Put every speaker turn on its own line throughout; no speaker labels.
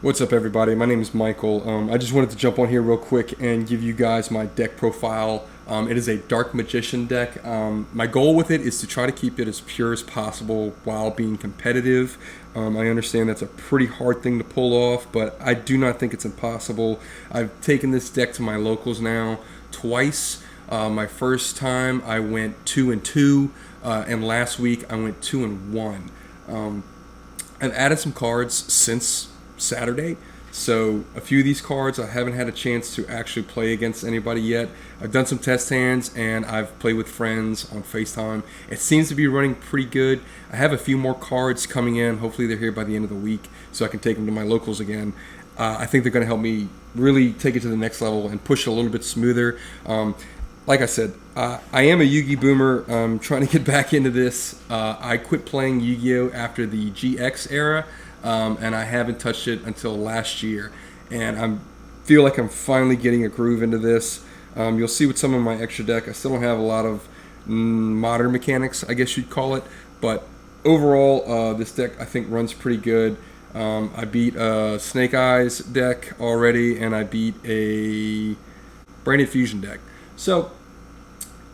What's up, everybody? My name is Michael. I just wanted to jump on here real quick and give you guys my deck profile. It is a Dark Magician deck. My goal with it is to try to keep it as pure as possible while being competitive. I understand that's a pretty hard thing to pull off, but I do not think it's impossible. I've taken this deck to my locals now twice. My first time I went 2-2, and last week I went 2-1. I've added some cards since Saturday. So a few of these cards I haven't had a chance to actually play against anybody yet. I've done some test hands and I've played with friends on FaceTime. It seems to be running pretty good. I have a few more cards coming in. Hopefully they're here by the end of the week so I can take them to my locals again. I think they're going to help me really take it to the next level and push it a little bit smoother. Like I said, I am a Yu-Gi boomer. I'm trying to get back into this. I quit playing Yu-Gi-Oh after the GX era. And I haven't touched it until last year, and I feel like I'm finally getting a groove into this. You'll see with some of my extra deck, I still don't have a lot of modern mechanics, I guess you'd call it, but overall, this deck I think runs pretty good. I beat a Snake Eyes deck already, and I beat a Branded Fusion deck, so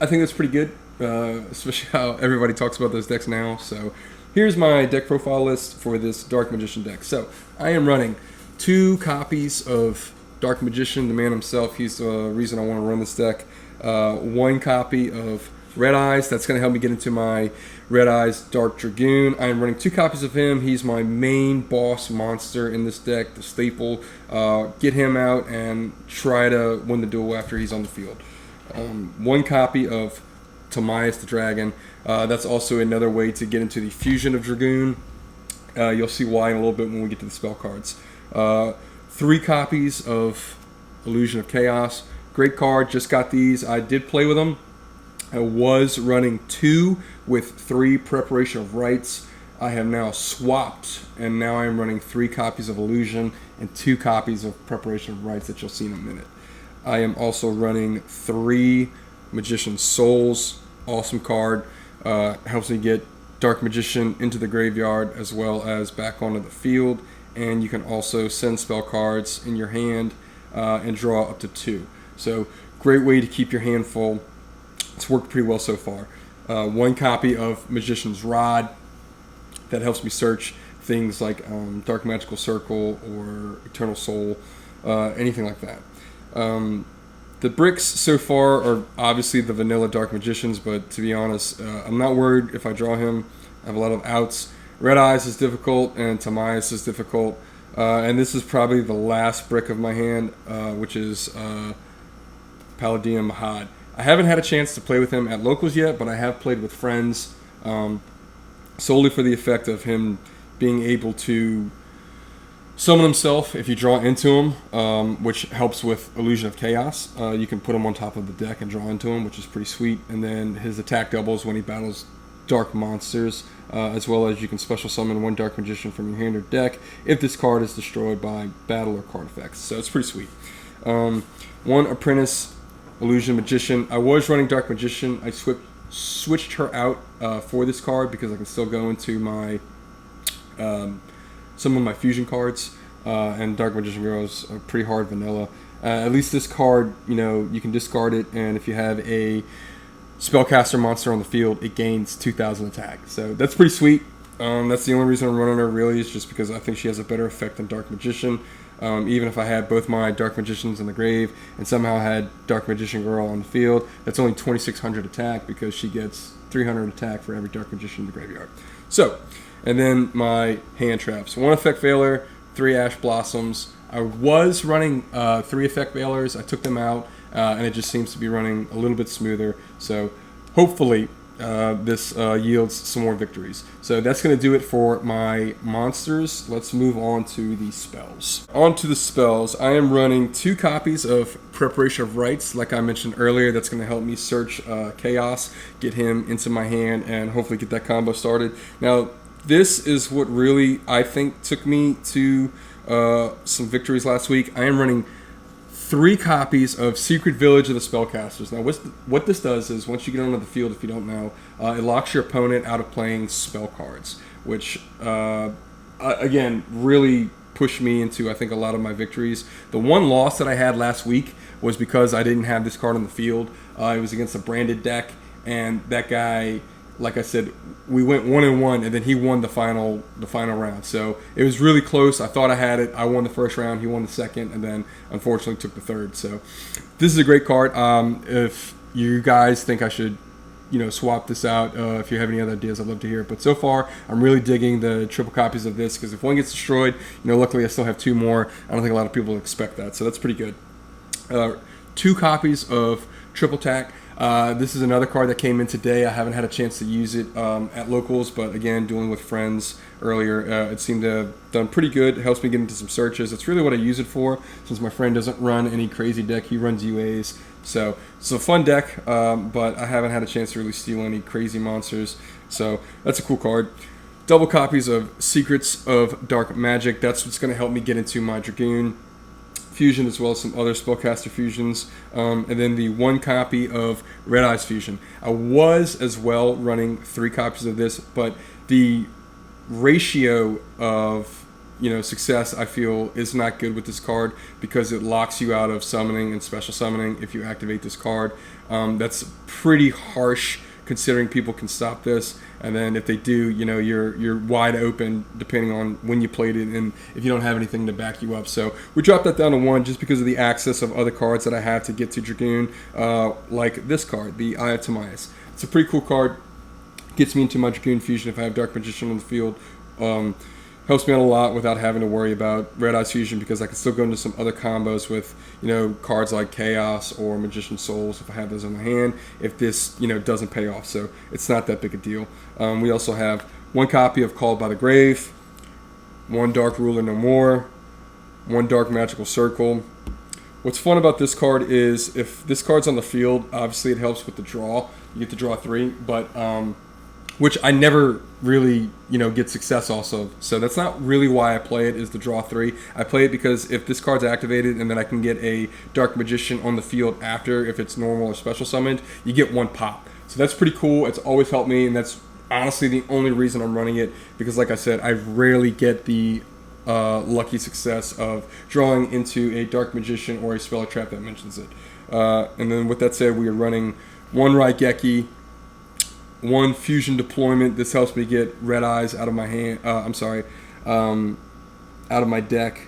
I think that's pretty good, especially how everybody talks about those decks now. So here's my deck profile list for this Dark Magician deck. So I am running 2 copies of Dark Magician, the man himself. He's the reason I want to run this deck. 1 copy of Red Eyes. That's going to help me get into my Red Eyes Dark Dragoon. I am running 2 copies of him. He's my main boss monster in this deck, the staple. Get him out and try to win the duel after he's on the field. 1 copy of Timaeus the Dragon. That's also another way to get into the fusion of Dragoon. You'll see why in a little bit when we get to the spell cards. 3 copies of Illusion of Chaos. Great card, just got these. I did play with them. I was running 2 with 3 Preparation of Rites. I have now swapped, and now I'm running 3 copies of Illusion and 2 copies of Preparation of Rites that you'll see in a minute. I am also running 3 Magician's Souls. Awesome card. Helps me get Dark Magician into the graveyard as well as back onto the field. And you can also send spell cards in your hand and draw up to 2. So great way to keep your hand full. It's worked pretty well so far. 1 copy of Magician's Rod. That helps me search things like Dark Magical Circle or Eternal Soul, anything like that. The bricks so far are obviously the vanilla Dark Magicians, but to be honest, I'm not worried if I draw him. I have a lot of outs. Red Eyes is difficult, and Timaeus is difficult. And this is probably the last brick of my hand, which is Palladium Mahad. I haven't had a chance to play with him at locals yet, but I have played with friends, solely for the effect of him being able to summon himself if you draw into him, which helps with Illusion of Chaos. You can put him on top of the deck and draw into him, which is pretty sweet. And then his attack doubles when he battles dark monsters, as well as you can special summon 1 Dark Magician from your hand or deck if this card is destroyed by battle or card effects. So it's pretty sweet. 1 Apprentice Illusion Magician. I was running Dark Magician. I switched her out for this card because I can still go into my some of my fusion cards, and Dark Magician Girls are pretty hard vanilla. At least this card, you can discard it, and if you have a spellcaster monster on the field, it gains 2,000 attack. So that's pretty sweet. That's the only reason I'm running her, really, is just because I think she has a better effect than Dark Magician. Even if I had both my Dark Magicians in the grave and somehow had Dark Magician Girl on the field, that's only 2,600 attack because she gets 300 attack for every Dark Magician in the graveyard. So, and then my hand traps. 1 Effect Veiler, 3 Ash Blossoms. I was running 3 Effect Veilers. I took them out, and it just seems to be running a little bit smoother. So hopefully this yields some more victories. So that's going to do it for my monsters. Let's move on to the spells. On to the spells. I am running 2 copies of Preparation of Rites, like I mentioned earlier. That's going to help me search Chaos, get him into my hand, and hopefully get that combo started. Now, this is what really, I think, took me to some victories last week. I am running 3 copies of Secret Village of the Spellcasters. Now, what this does is, once you get onto the field, if you don't know, it locks your opponent out of playing spell cards, which, again, really pushed me into, I think, a lot of my victories. The one loss that I had last week was because I didn't have this card on the field. It was against a branded deck, and that guy, like I said, we went 1-1, and then he won the final round. So it was really close. I thought I had it. I won the first round. He won the second, and then unfortunately took the third. So this is a great card. If you guys think I should, swap this out, if you have any other ideas, I'd love to hear it. But so far, I'm really digging the triple copies of this, because if one gets destroyed, luckily I still have 2 more. I don't think a lot of people expect that, so that's pretty good. 2 copies of Triple Tack. This is another card that came in today. I haven't had a chance to use it at locals, but again, dealing with friends earlier, it seemed to have done pretty good. It helps me get into some searches. It's really what I use it for, since my friend doesn't run any crazy deck. He runs UAs. So it's a fun deck, but I haven't had a chance to really steal any crazy monsters. So that's a cool card. Double copies of Secrets of Dark Magic. That's what's going to help me get into my Dragoon Fusion, as well as some other Spellcaster Fusions, and then the 1 copy of Red Eyes Fusion. I was as well running 3 copies of this, but the ratio of success, I feel, is not good with this card, because it locks you out of summoning and special summoning if you activate this card. That's pretty harsh, considering people can stop this, and then if they do, you're wide open depending on when you played it, and if you don't have anything to back you up. So we dropped that down to 1 just because of the access of other cards that I have to get to Dragoon, like this card, the Eye of Timaeus. It's a pretty cool card. Gets me into my Dragoon Fusion if I have Dark Magician on the field. Helps me out a lot without having to worry about Red Eyes Fusion, because I can still go into some other combos with, cards like Chaos or Magician Souls if I have those in my hand, if this, doesn't pay off. So it's not that big a deal. We also have 1 copy of Called by the Grave, 1 Dark Ruler No More, 1 Dark Magical Circle. What's fun about this card is if this card's on the field, obviously it helps with the draw. You get to draw 3, but which I never really, get success also. So that's not really why I play it, is the draw 3. I play it because if this card's activated and then I can get a Dark Magician on the field after, if it's normal or special summoned, you get 1 pop. So that's pretty cool. It's always helped me, and that's honestly the only reason I'm running it, because like I said, I rarely get the lucky success of drawing into a Dark Magician or a Spell Trap that mentions it. And then with that said, we are running 1 Raigeki, 1 Fusion Deployment. This helps me get Red Eyes out of my hand. Out of my deck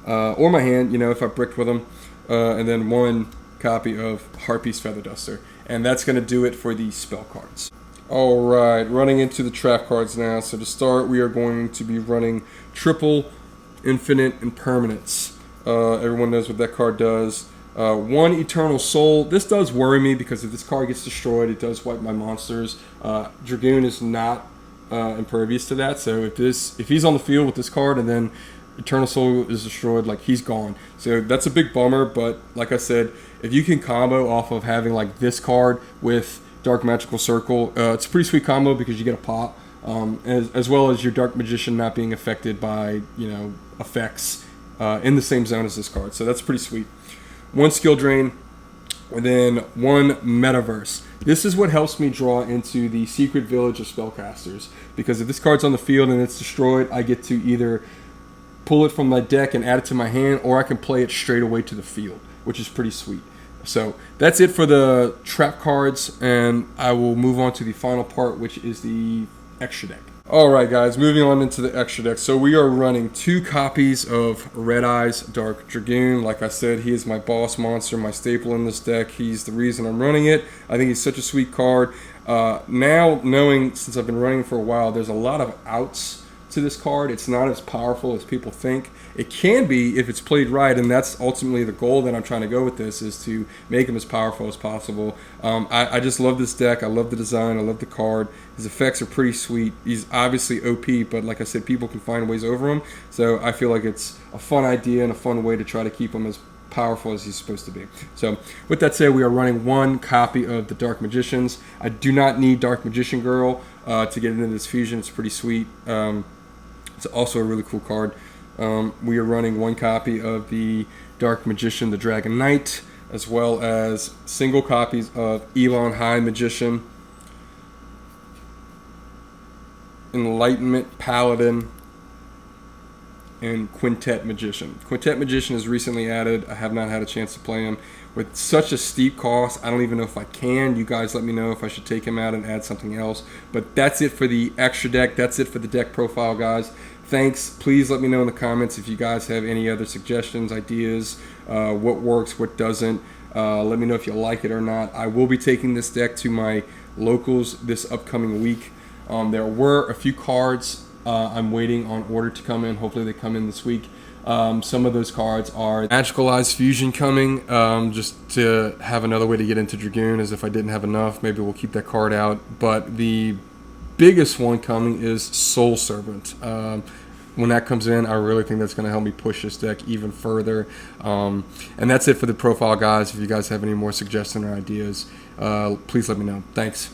or my hand. If I bricked with them, and then 1 copy of Harpy's Feather Duster, and that's going to do it for the spell cards. All right, running into the trap cards now. So to start, we are going to be running Triple Infinite Impermanence. Everyone knows what that card does. 1 Eternal Soul. This does worry me, because if this card gets destroyed, it does wipe my monsters. Dragoon is not impervious to that, so if he's on the field with this card and then Eternal Soul is destroyed, like, he's gone. So that's a big bummer, but like I said, if you can combo off of having like this card with Dark Magical Circle, it's a pretty sweet combo, because you get a pop, as well as your Dark Magician not being affected by effects in the same zone as this card. So that's pretty sweet. 1 Skill Drain, and then 1 Metaverse. This is what helps me draw into the Secret Village of Spellcasters, because if this card's on the field and it's destroyed, I get to either pull it from my deck and add it to my hand, or I can play it straight away to the field, which is pretty sweet. So that's it for the trap cards, and I will move on to the final part, which is the extra deck. Alright guys, moving on into the extra deck. So we are running 2 copies of Red Eyes Dark Dragoon. Like I said, he is my boss monster, my staple in this deck. He's the reason I'm running it. I think he's such a sweet card. Now, knowing, since I've been running for a while, there's a lot of outs to this card. It's not as powerful as people think. It can be if it's played right, and that's ultimately the goal that I'm trying to go with this, is to make him as powerful as possible. I just love this deck. I love the design. I love the card. His effects are pretty sweet. He's obviously OP, but like I said, people can find ways over him. So I feel like it's a fun idea and a fun way to try to keep him as powerful as he's supposed to be. So with that said, we are running 1 copy of the Dark Magicians. I do not need Dark Magician Girl to get into this fusion. It's pretty sweet. It's also a really cool card. We are running 1 copy of the Dark Magician, the Dragon Knight, as well as single copies of Elon High Magician, Enlightenment Paladin, and Quintet Magician. Quintet Magician is recently added. I have not had a chance to play him. With such a steep cost, I don't even know if I can. You guys let me know if I should take him out and add something else. But that's it for the extra deck. That's it for the deck profile, guys. Thanks. Please let me know in the comments if you guys have any other suggestions, ideas, what works, what doesn't. Let me know if you like it or not. I will be taking this deck to my locals this upcoming week. There were a few cards I'm waiting on order to come in. Hopefully they come in this week. Some of those cards are Magicalized Fusion coming, just to have another way to get into Dragoon, as if I didn't have enough. Maybe we'll keep that card out. But the biggest one coming is Soul Servant. When that comes in, I really think that's going to help me push this deck even further. And that's it for the profile, guys. If you guys have any more suggestions or ideas, please let me know. Thanks.